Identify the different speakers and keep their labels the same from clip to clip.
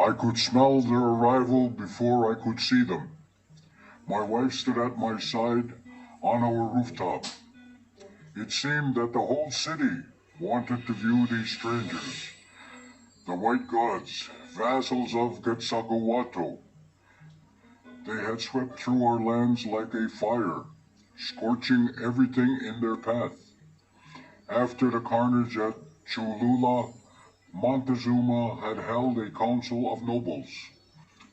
Speaker 1: I could smell their arrival before I could see them. My wife stood at my side on our rooftop. It seemed that the whole city wanted to view these strangers, the white gods, vassals of Quetzalcoatl. They had swept through our lands like a fire, scorching everything in their path. After the carnage at Cholula, Montezuma had held a council of nobles.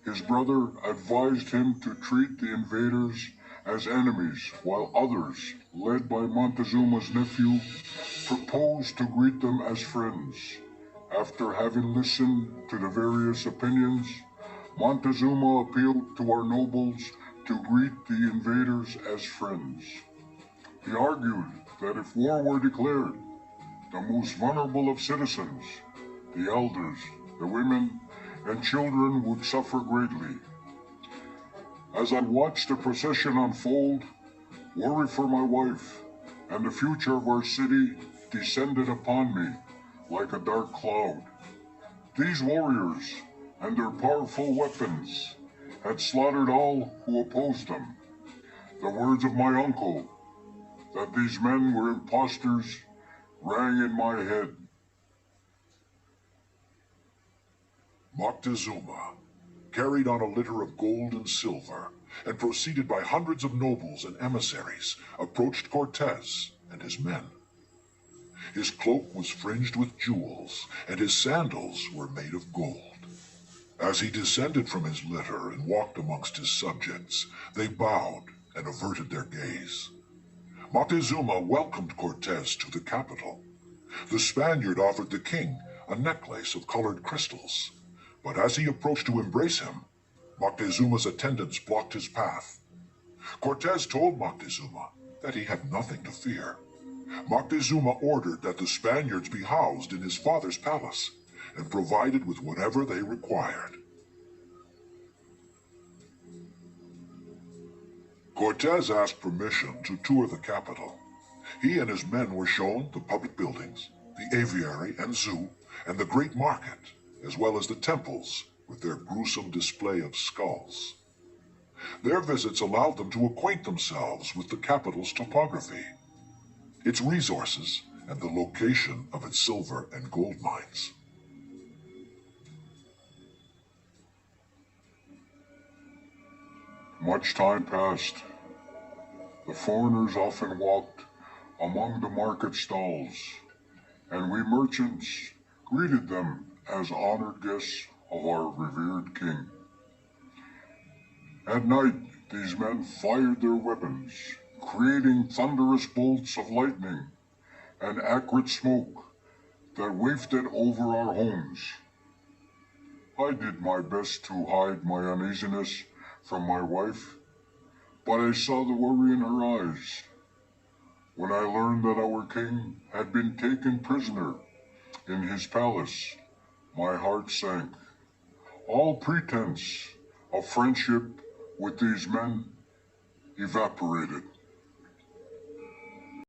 Speaker 1: His brother advised him to treat the invaders as enemies, while others, led by Montezuma's nephew, proposed to greet them as friends. After having listened to the various opinions, Montezuma appealed to our nobles to greet the invaders as friends. He argued that if war were declared, the most vulnerable of citizens, the elders, the women, and children would suffer greatly. As I watched the procession unfold, worry for my wife and the future of our city descended upon me like a dark cloud. These warriors and their powerful weapons had slaughtered all who opposed them. The words of my uncle, that these men were impostors, rang in my head.
Speaker 2: Moctezuma, carried on a litter of gold and silver, and preceded by hundreds of nobles and emissaries, approached Cortez and his men. His cloak was fringed with jewels, and his sandals were made of gold. As he descended from his litter and walked amongst his subjects, they bowed and averted their gaze. Moctezuma welcomed Cortez to the capital. The Spaniard offered the king a necklace of colored crystals, but as he approached to embrace him, Moctezuma's attendants blocked his path. Cortez told Moctezuma that he had nothing to fear. Moctezuma ordered that the Spaniards be housed in his father's palace and provided with whatever they required. Cortez asked permission to tour the capital. He and his men were shown the public buildings, the aviary and zoo, and the great market, as well as the temples with their gruesome display of skulls. Their visits allowed them to acquaint themselves with the capital's topography, its resources, and the location of its silver and gold mines.
Speaker 1: Much time passed. The foreigners often walked among the market stalls, and we merchants greeted them as honored guests of our revered king. At night, these men fired their weapons, creating thunderous bolts of lightning and acrid smoke that wafted over our homes. I did my best to hide my uneasiness from my wife, but I saw the worry in her eyes. When I learned that our king had been taken prisoner in his palace, my heart sank. All pretense of friendship with these men evaporated.